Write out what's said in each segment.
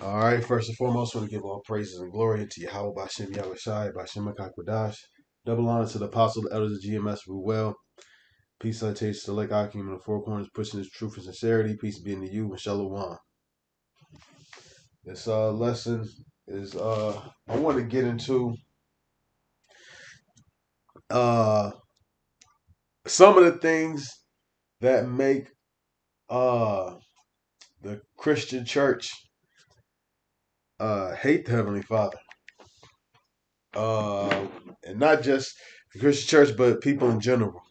All right, first and foremost, I want to give all praises and glory to Yahweh Bashem Yahushai, Bashem Akakwadash. Double honor to the apostles, the elders of GMS Ruel. Peace and taste to Lake Akim in the four corners, pushing his truth and sincerity. Peace be unto you, and Shalom. This lesson is I want to get into uh some of the things that make uh the Christian church hate the Heavenly Father. Uh and not just the Christian church, but people in general.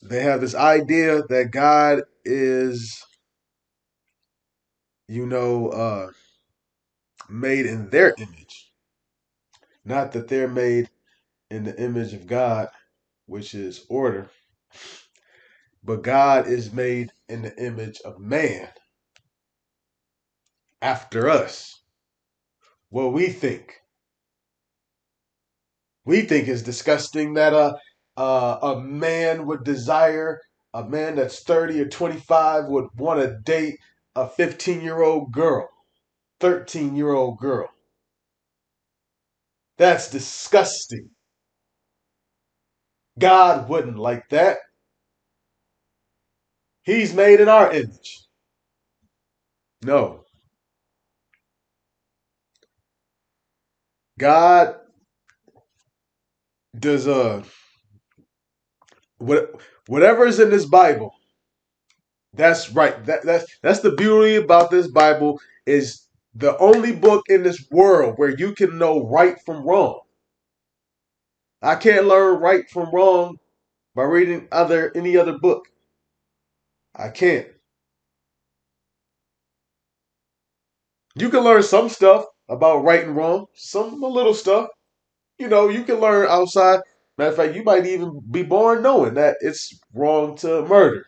They have this idea that God is, you know, made in their image. Not that they're made in the image of God, which is order, but God is made in the image of man after us. What we think. We think is disgusting that a man would desire, a man that's 30 or 25 would want to date a 15-year-old girl, 13-year-old girl. That's disgusting. God wouldn't like that. He's made in our image. No. God does whatever is in this Bible, that's right. That's the beauty about this Bible is the only book in this world where you can know right from wrong. I can't learn right from wrong by reading any other book. I can't. You can learn some stuff about right and wrong, some a little stuff. You know, you can learn outside. Matter of fact, you might even be born knowing that it's wrong to murder.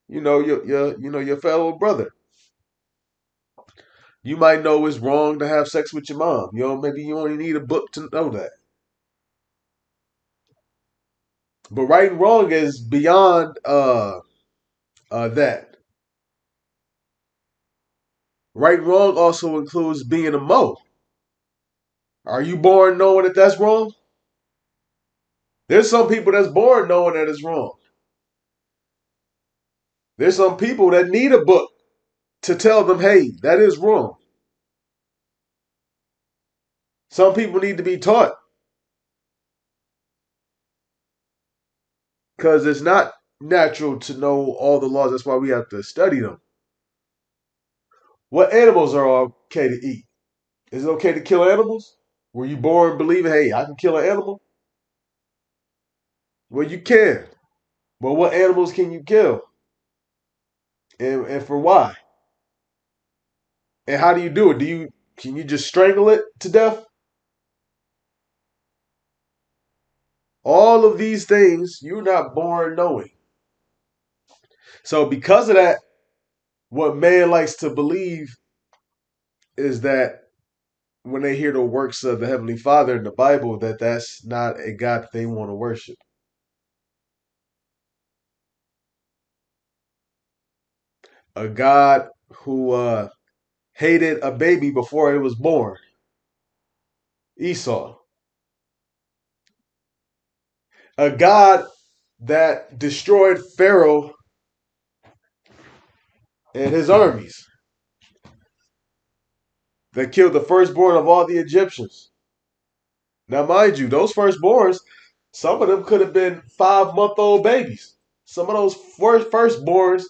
You know, your fellow brother. You might know it's wrong to have sex with your mom. You know, maybe you only need a book to know that. But right and wrong is beyond that. Right and wrong also includes being a mo. Are you born knowing that that's wrong? There's some people that's born knowing that it's wrong. There's some people that need a book to tell them, hey, that is wrong. Some people need to be taught because it's not natural to know all the laws. That's why we have to study them. What animals are okay to eat? Is it okay to kill animals? Were you born believing, hey, I can kill an animal? Well, you can. But what animals can you kill? And for why? And how do you do it? Can you just strangle it to death? All of these things you're not born knowing. So because of that, what man likes to believe is that when they hear the works of the Heavenly Father in the Bible, that that's not a God that they want to worship. A God who hated a baby before it was born, Esau. A God that destroyed Pharaoh and his armies, that killed the firstborn of all the Egyptians. Now, mind you, those firstborns, some of them could have been 5-month-old babies. Some of those firstborns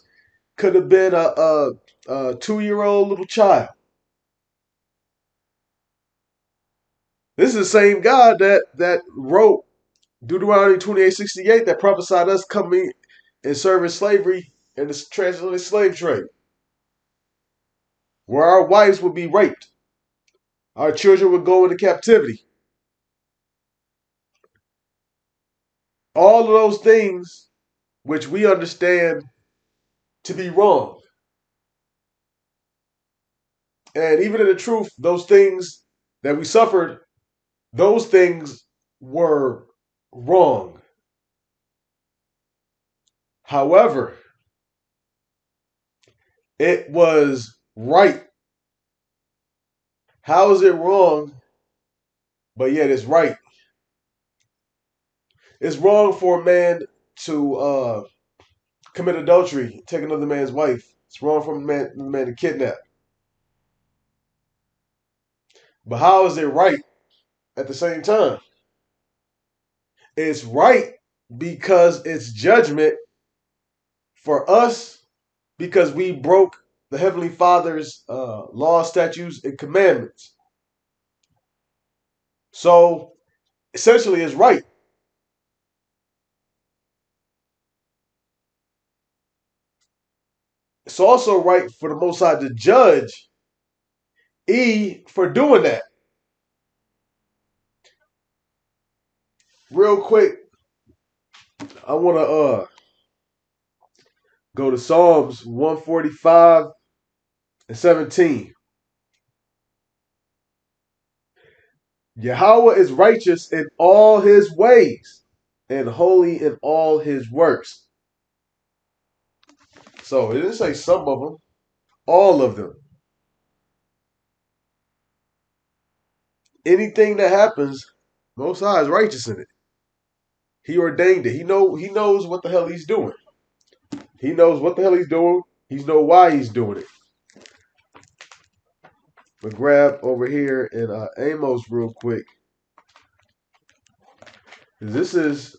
could have been a 2-year-old little child. This is the same God that wrote Deuteronomy 28:68 that prophesied us coming and serving slavery in the transatlantic slave trade, where our wives would be raped, our children would go into captivity. All of those things which we understand to be wrong. And even in the truth, those things that we suffered, those things were wrong. However, It was right. How is it wrong, but yet it's right? It's wrong for a man to commit adultery, take another man's wife. It's wrong for a man to kidnap. But how is it right at the same time? It's right because it's judgment for us because we broke the Heavenly Father's law, statutes, and commandments. So essentially, it's right. It's also right for the Most High to judge E for doing that. Real quick, I want to go to Psalms 145 and 17. Yahweh is righteous in all his ways and holy in all his works. So it didn't say some of them, all of them. Anything that happens, Most High is righteous in it. He ordained it. He knows what the hell he's doing. He knows what the hell he's doing. He knows why he's doing it. But grab over here in Amos real quick. This is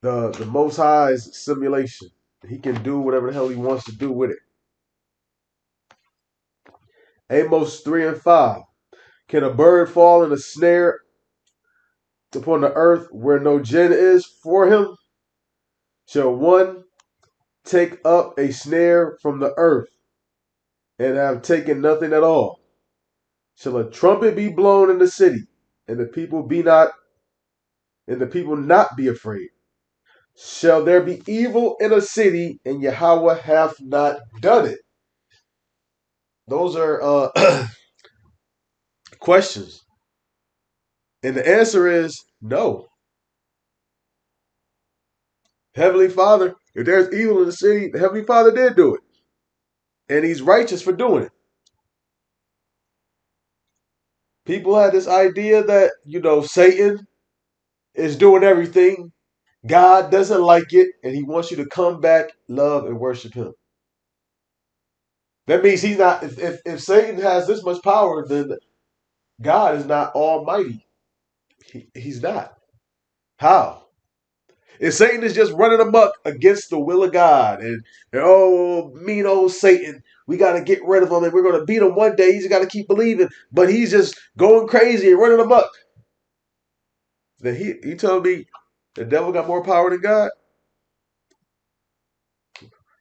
the Most High's simulation. He can do whatever the hell he wants to do with it. Amos 3 and 5. Can a bird fall in a snare upon the earth where no gin is for him? Shall one take up a snare from the earth and have taken nothing at all? Shall a trumpet be blown in the city, and the people not be afraid? Shall there be evil in a city, and Yahweh hath not done it? Those are questions. And the answer is no. Heavenly Father, if there's evil in the city, the Heavenly Father did do it. And he's righteous for doing it. People had this idea that, Satan is doing everything. God doesn't like it, and he wants you to come back, love, and worship him. That means he's not, if Satan has this much power, then God is not almighty. He's not. How? If Satan is just running amok against the will of God and oh, mean old Satan, we got to get rid of him and we're going to beat him one day. He's got to keep believing, but he's just going crazy and running amok. Then he told me the devil got more power than God.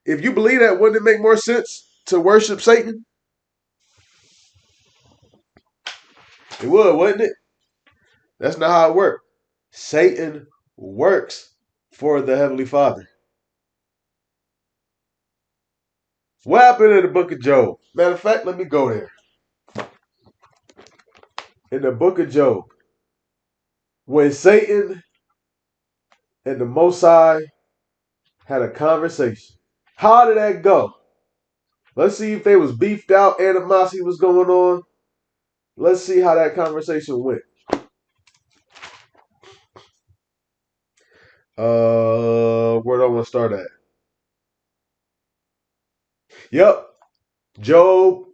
If you believe that, wouldn't it make more sense to worship Satan? It would, wouldn't it? That's not how it works. Satan works for the Heavenly Father. What happened in the book of Job? Matter of fact, let me go there. In the book of Job, when Satan and the Most High had a conversation, how did that go? Let's see if they was beefed out, animosity was going on. Let's see how that conversation went. Where do I want to start at? Yep, Job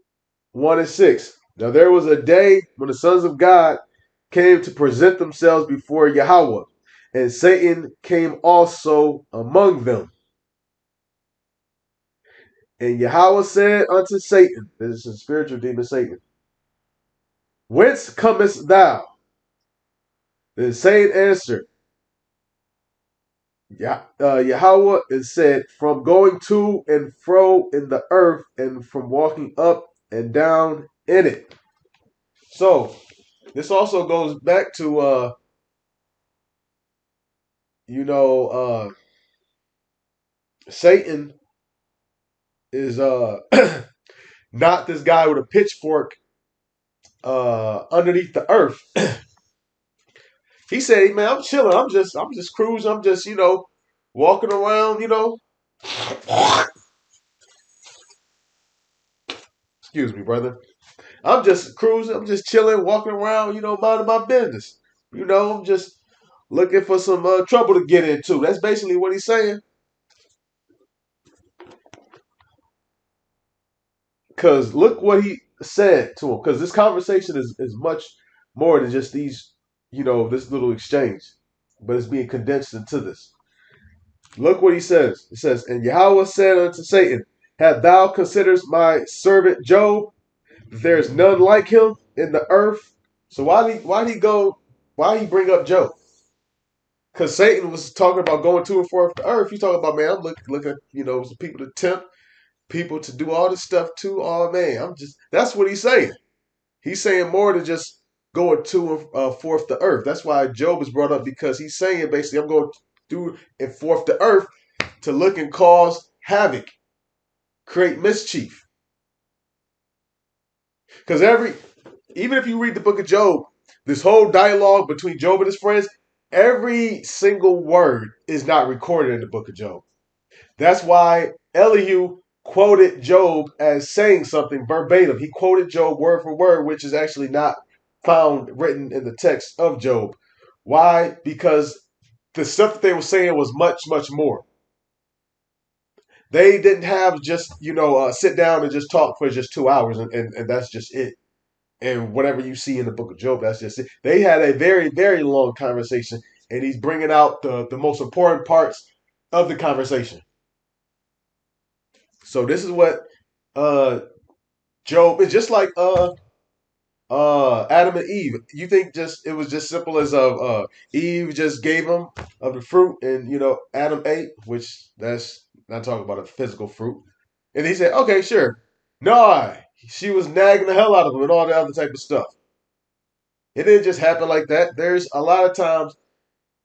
1 and 6. Now there was a day when the sons of God came to present themselves before Yahweh, and Satan came also among them. And Yahweh said unto Satan, this is a spiritual demon Satan, whence comest thou? Then Satan answered, Yahweh and said, from going to and fro in the earth and from walking up and down in it. So this also goes back to Satan is not this guy with a pitchfork underneath the earth. He said, hey, man, I'm chilling. I'm just cruising. I'm just, walking around, Excuse me, brother. I'm just cruising. I'm just chilling, walking around, minding my business. I'm just looking for some trouble to get into. That's basically what he's saying. Because look what he said to him. Because this conversation is much more than just this little exchange, but it's being condensed into this. Look what he says. It says, "And Yahweh said unto Satan, Have thou considered my servant Job? There is none like him in the earth." So why he bring up Job? Because Satan was talking about going to and forth the earth. He's talking about, man, I'm looking at, some people to tempt, people to do all this stuff too. Oh man, that's what he's saying. He's saying more than just going to and forth the earth. That's why Job is brought up, because he's saying basically, I'm going through and forth the earth to look and cause havoc, create mischief. Because even if you read the book of Job, this whole dialogue between Job and his friends, every single word is not recorded in the book of Job. That's why Elihu quoted Job as saying something verbatim. He quoted Job word for word, which is actually not found written in the text of Job. Why? Because the stuff that they were saying was much, much more. They didn't have just, sit down and just talk for just 2 hours and that's just it. And whatever you see in the book of Job, that's just it. They had a very, very long conversation, and he's bringing out the most important parts of the conversation. So this is what uh Job is just like Adam and Eve. You think just it was just simple as Eve just gave him of the fruit, and Adam ate, which that's not talking about a physical fruit. And he said, okay, sure. No, she was nagging the hell out of him and all the other type of stuff. It didn't just happen like that. There's a lot of times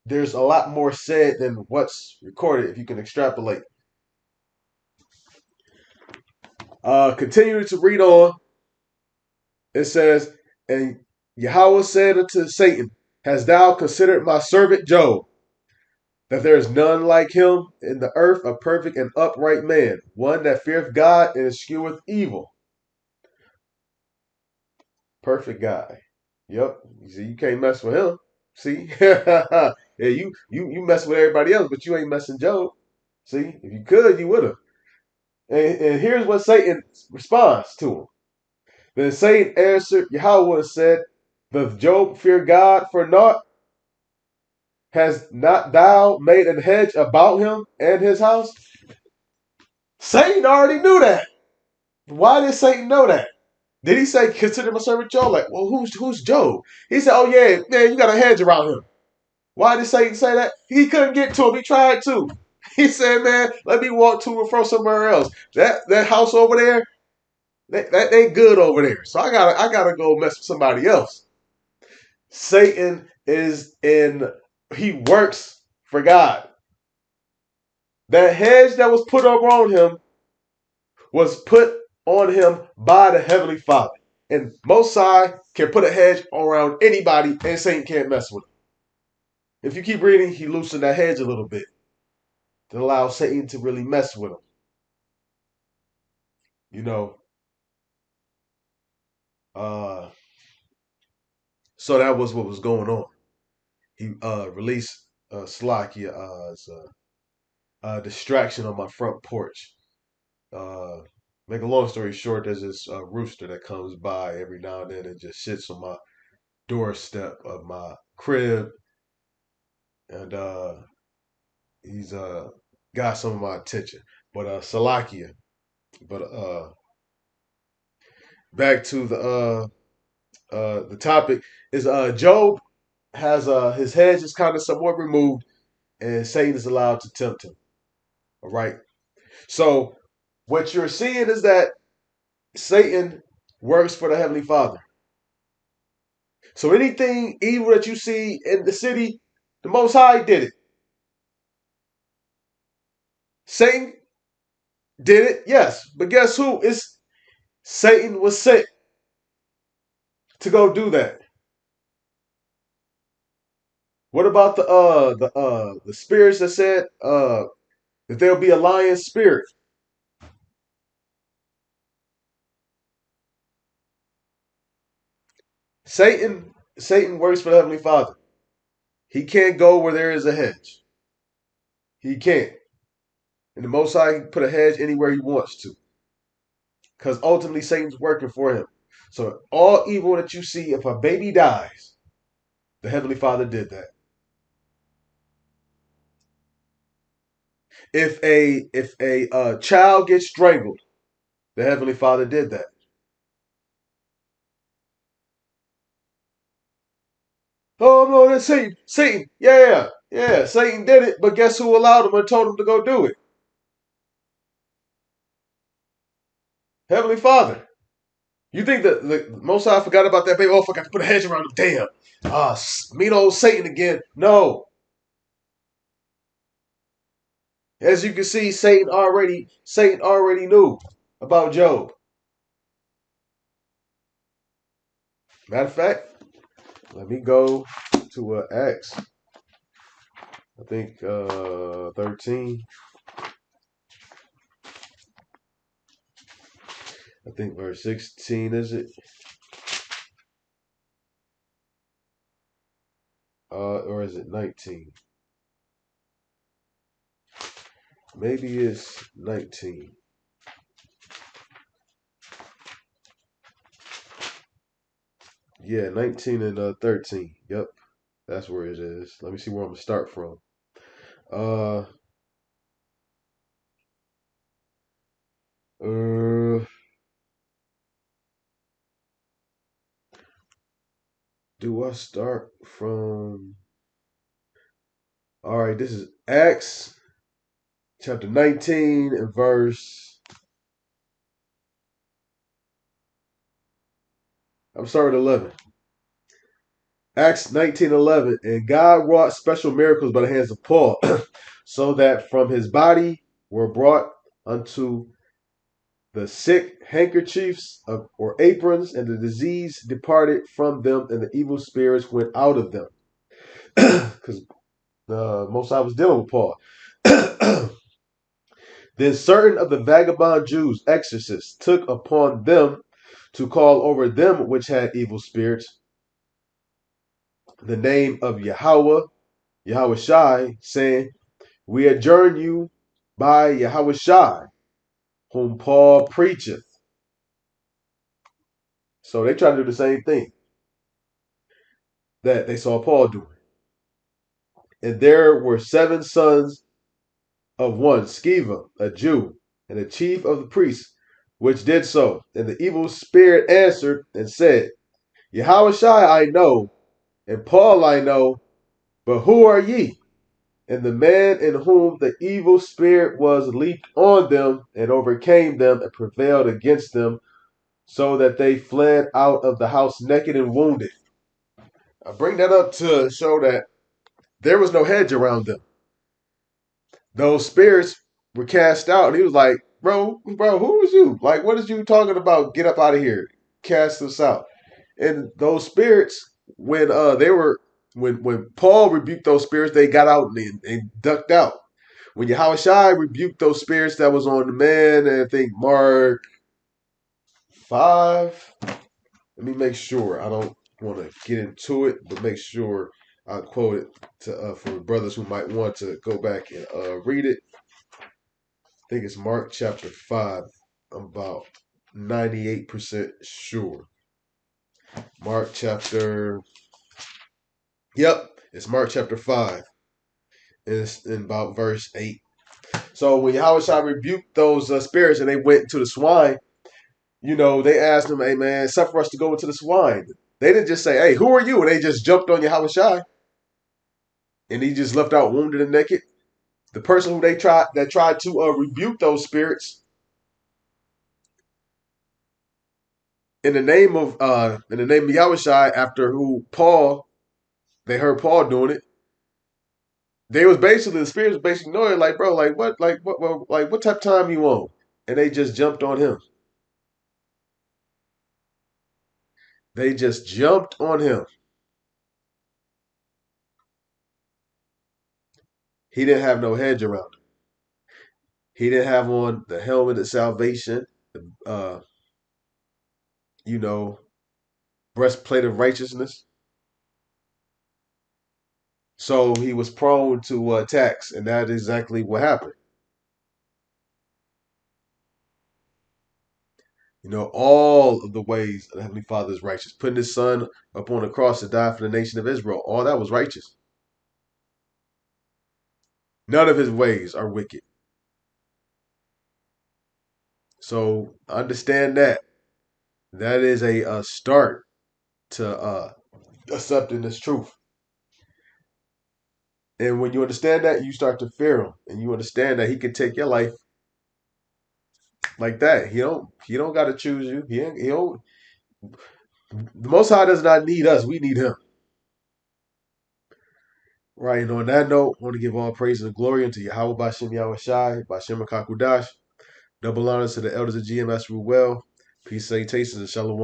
there's a lot more said than what's recorded if you can extrapolate. Continuing to read on, it says, "And Yahweh said unto Satan, Hast thou considered my servant Job, that there is none like him in the earth, a perfect and upright man, one that feareth God and escheweth evil." Perfect guy. Yep. You see, you can't mess with him. See? Yeah, you mess with everybody else, but you ain't messing Job. See? If you could, you would have. And here's what Satan responds to him. Then Satan answered Yahweh and said, Doth Job fear God for naught? Has not thou made an hedge about him and his house? Satan already knew that. Why did Satan know that? Did he say, consider my servant Job? Like, well, who's Job? He said, oh yeah, man, you got a hedge around him. Why did Satan say that? He couldn't get to him. He tried to. He said, man, let me walk to and fro somewhere else. That house over there, that ain't good over there. So I gotta go mess with somebody else. Satan he works for God. That hedge that was put around him was put on him by the Heavenly Father. And Most High can put a hedge around anybody, and Satan can't mess with him. If you keep reading, he loosened that hedge a little bit to allow Satan to really mess with him. You know, so that was what was going on. He released Slakia as a distraction on my front porch. Make a long story short, there's this rooster that comes by every now and then and just sits on my doorstep of my crib, and he's got some of my attention. But Salakia. But back to the topic is Job has his hedge is kind of somewhat removed, and Satan is allowed to tempt him. All right. So what you're seeing is that Satan works for the Heavenly Father. So anything evil that you see in the city, the Most High did it. Satan did it, yes. But guess who? Satan was sent to go do that. What about the spirits that said that there'll be a lion spirit? Satan works for the Heavenly Father. He can't go where there is a hedge. He can't. And the Most High can put a hedge anywhere he wants to. Because ultimately Satan's working for him. So all evil that you see, if a baby dies, the Heavenly Father did that. If a child gets strangled, the Heavenly Father did that. Oh no, that's Satan. Satan. Yeah, yeah. Satan did it, but guess who allowed him and told him to go do it? Heavenly Father. You think that the Most High forgot about that baby? Oh, I forgot to put a hedge around him. Damn. Mean old Satan again. No. As you can see, Satan already knew about Job. Matter of fact, let me go to Acts. I think 13. I think verse 16 is it? Or is it 19? Maybe it's 19. Yeah, 19 and 13. Yep, that's where it is. Let me see where I'm gonna start from. Uh, uh, do I start from? All right, this is Acts chapter 19 and verse. I'm sorry, 11. Acts 19:11, and God wrought special miracles by the hands of Paul, so that from his body were brought unto the sick handkerchiefs or aprons, and the disease departed from them, and the evil spirits went out of them. Because the Most High was dealing with Paul. Then certain of the vagabond Jews, exorcists, took upon them to call over them which had evil spirits the name of Yahweh Shai, saying, We adjourn you by Yahweh Shai, whom Paul preacheth. So they try to do the same thing that they saw Paul doing. And there were 7 sons of one, Sceva, a Jew, and the chief of the priests, which did so. And the evil spirit answered and said, Yahweh Shai I know, and Paul I know, but who are ye? And the man in whom the evil spirit was leaped on them and overcame them and prevailed against them, so that they fled out of the house naked and wounded. I bring that up to show that there was no hedge around them. Those spirits were cast out, and he was like, bro, who was you? Like, what is you talking about? Get up out of here. Cast us out. And those spirits, when Paul rebuked those spirits, they got out and ducked out. When Yahweh Shai rebuked those spirits that was on the man, and I think Mark 5. Let me make sure. I don't want to get into it, but make sure I quote it to for brothers who might want to go back and read it. I think it's Mark chapter 5. I'm about 98% sure. Mark chapter. Yep, it's Mark chapter 5. It's in about verse 8. So when Yahweh Shai rebuked those spirits and they went to the swine, they asked him, hey man, suffer us to go into the swine. They didn't just say, hey, who are you? And they just jumped on Yahweh Shai. And he just left out wounded and naked. The person who tried to rebuke those spirits in the name of Yahweh Shai, after who they heard Paul doing it. The spirits was basically knowing, like, bro, what type of time you on? And they just jumped on him. They just jumped on him. He didn't have no hedge around him. He didn't have on the helmet of salvation, uh, you know, breastplate of righteousness. So he was prone to attacks, and that is exactly what happened. All of the ways of the Heavenly Father is righteous. Putting his son upon the cross to die for the nation of Israel, all that was righteous. None of his ways are wicked. So understand that. That is a start to accepting this truth. And when you understand that, you start to fear him, and you understand that he can take your life like that. He don't got to choose you. He don't. The Most High does not need us. We need him. Right. And on that note, I want to give all praise and glory unto Yahweh Bashem Yahweh Shai, Bashem Kakudash. Double honors to the elders of GMS Rule Well. Peace, salutations, and shalom.